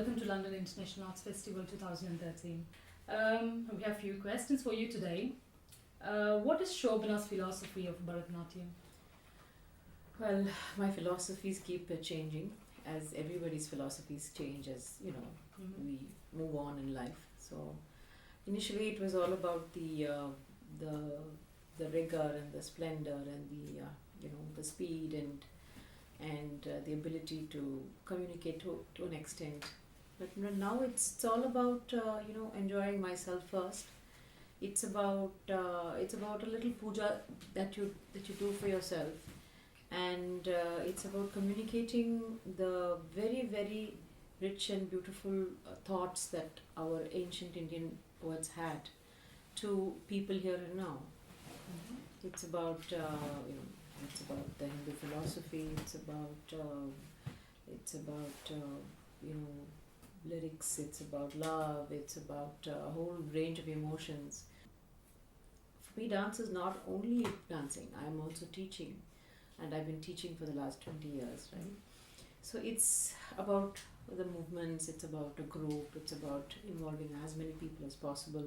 welcome to London International Arts Festival 2013. We have a few questions for you today. What is Shobana's philosophy of Bharatanatyam? Well, my philosophies keep changing, as everybody's philosophies change as we move on in life. So initially it was all about the rigor and the splendor and the speed and the ability to communicate to an extent. But now it's all about enjoying myself first. It's about a little puja that you do for yourself, and it's about communicating the very, very rich and beautiful thoughts that our ancient Indian poets had to people here and now. It's about it's about the Hindu philosophy. It's about lyrics. It's about love. It's about a whole range of emotions. For me, dance is not only dancing. I'm also teaching, and I've been teaching for the last 20 years, right? So it's about the movements. It's about a group. It's about involving as many people as possible,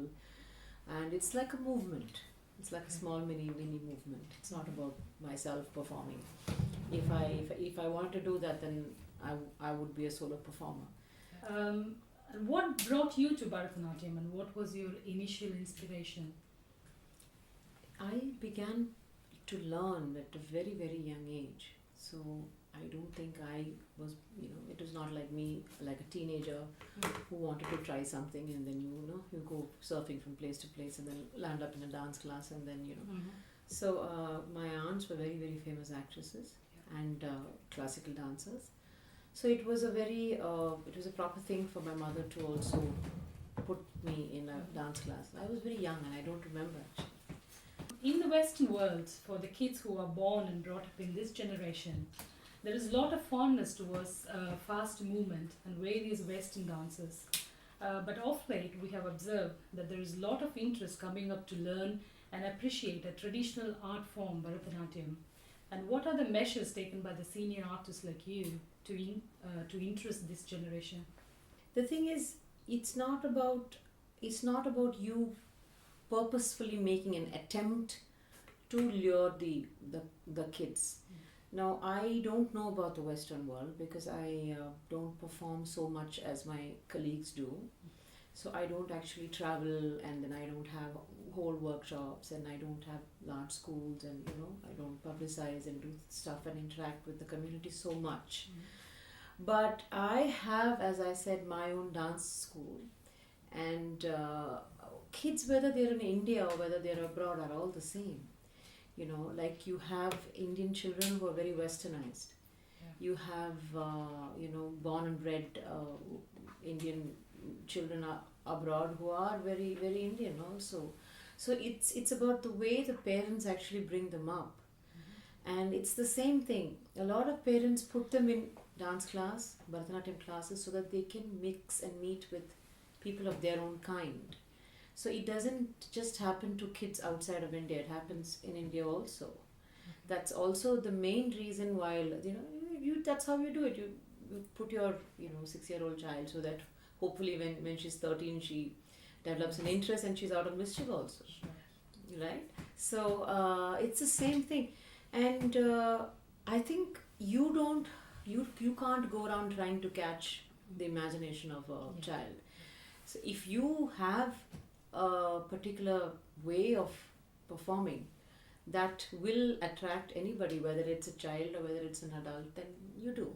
and it's like a movement. It's like a small mini movement. It's not about myself performing. If I want to do that, then I would be a solo performer. And what brought you to Bharatanatyam, and what was your initial inspiration? I began to learn at a very, very young age. So I don't think I was, it was not like me, like a teenager who wanted to try something, and then you go surfing from place to place and then land up in a dance class, and then So my aunts were very, very famous actresses and classical dancers. So it was a proper thing for my mother to also put me in a dance class. I was very young and I don't remember actually. In the Western world, for the kids who are born and brought up in this generation, there is a lot of fondness towards fast movement and various Western dances. But of late, we have observed that there is a lot of interest coming up to learn and appreciate a traditional art form, Bharatanatyam. And what are the measures taken by the senior artists like you to interest this generation? The thing is, it's not about you purposefully making an attempt to lure the kids. Now, I don't know about the Western world because I don't perform so much as my colleagues do. So I don't actually travel, and then I don't have whole workshops, and I don't have large schools, and I don't publicize and do stuff and interact with the community so much. But I have, as I said, my own dance school, and kids, whether they're in India or whether they're abroad, are all the same. Like you have Indian children who are very westernized. You have born and bred Indian children abroad who are very, very Indian also. So it's about the way the parents actually bring them up. And it's the same thing. A lot of parents put them in dance class, Bharatanatyam classes, so that they can mix and meet with people of their own kind. So it doesn't just happen to kids outside of India, it happens in India also. That's also the main reason why, that's how you do it. You put your 6-year-old child so that hopefully when she's 13 she develops an interest and she's out of mischief also. Sure. Right? So it's the same thing. And I think you can't go around trying to catch the imagination of a child. So if you have a particular way of performing that will attract anybody, whether it's a child or whether it's an adult, then you do.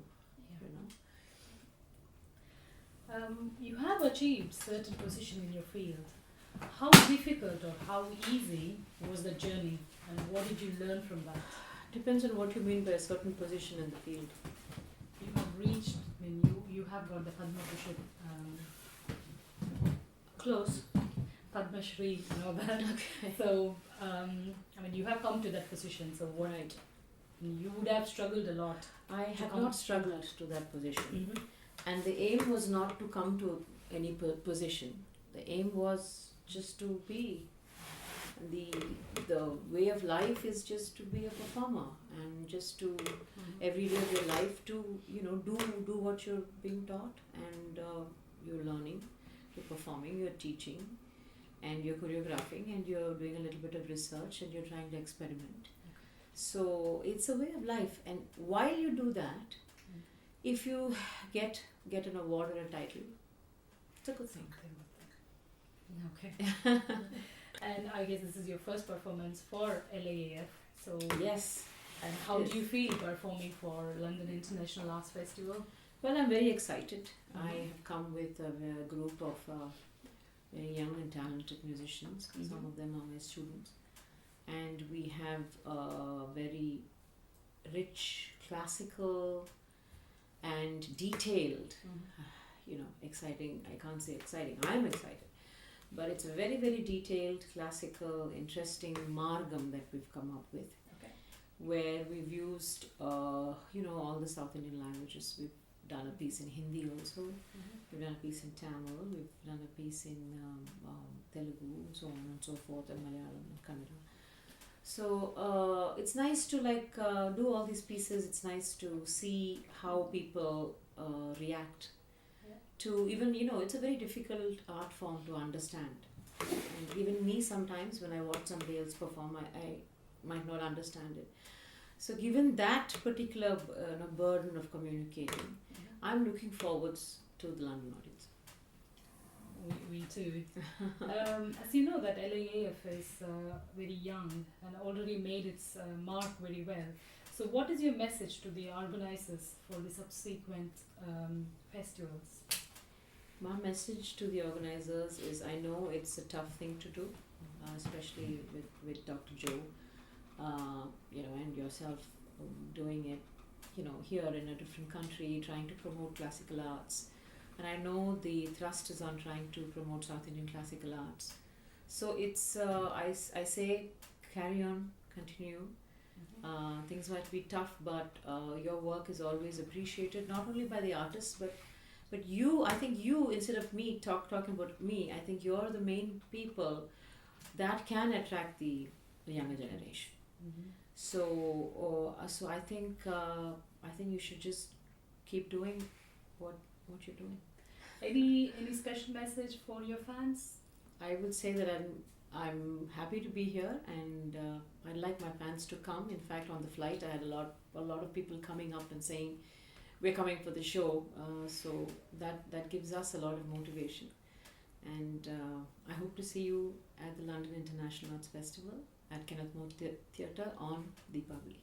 You have achieved certain position in your field. How difficult or how easy was the journey, and what did you learn from that? Depends on what you mean by a certain position in the field. You have reached, you have got the Padma Bhushan, close. Padma Shri and all that. Okay. So, you have come to that position, so Right. You would have struggled a lot. I have not struggled to that position. And the aim was not to come to any position. The aim was just to be the the way of life is just to be a performer and just to every day of your life to do what you're being taught, and you're learning, you're performing, you're teaching, and you're choreographing, and you're doing a little bit of research, and you're trying to experiment. So it's a way of life, and while you do that, if you get an award or a title, it's a good thing. Okay. And I guess this is your first performance for LIAF. So Yes. and how Yes. do you feel performing for London International Arts Festival? Well, I'm very excited. I have come with a group of very young and talented musicians. Some of them are my students. And we have a very rich, classical, and detailed, exciting. I can't say exciting, I'm excited. But it's a very, very detailed, classical, interesting margam that we've come up with. Okay. Where we've used, all the South Indian languages. We've done a piece in Hindi also. We've done a piece in Tamil. We've done a piece in Telugu, so on and so forth, and Malayalam and Kannada. So it's nice to do all these pieces. It's nice to see how people react to even, it's a very difficult art form to understand. And even me sometimes when I watch somebody else perform, I might not understand it. So given that particular burden of communicating, I'm looking forwards to the London audience. We too. As you know that LIAF is very young and already made its mark very well. So what is your message to the organizers for the subsequent festivals? My message to the organizers is, I know it's a tough thing to do, especially with Dr. Joe, and yourself doing it, here in a different country, trying to promote classical arts. And I know the thrust is on trying to promote South Indian classical arts. So it's, I say, carry on, continue. Things might be tough, but your work is always appreciated, not only by the artists, but you, I think you, instead of me talking about me, I think you're the main people that can attract the younger generation. So I think you should just keep doing what you're doing. Any special message for your fans? I would say that I'm happy to be here, and I'd like my fans to come. In fact, on the flight, I had a lot of people coming up and saying, we're coming for the show. So that gives us a lot of motivation. And I hope to see you at the London International Arts Festival at Kenneth Moore Theatre on Deepavali.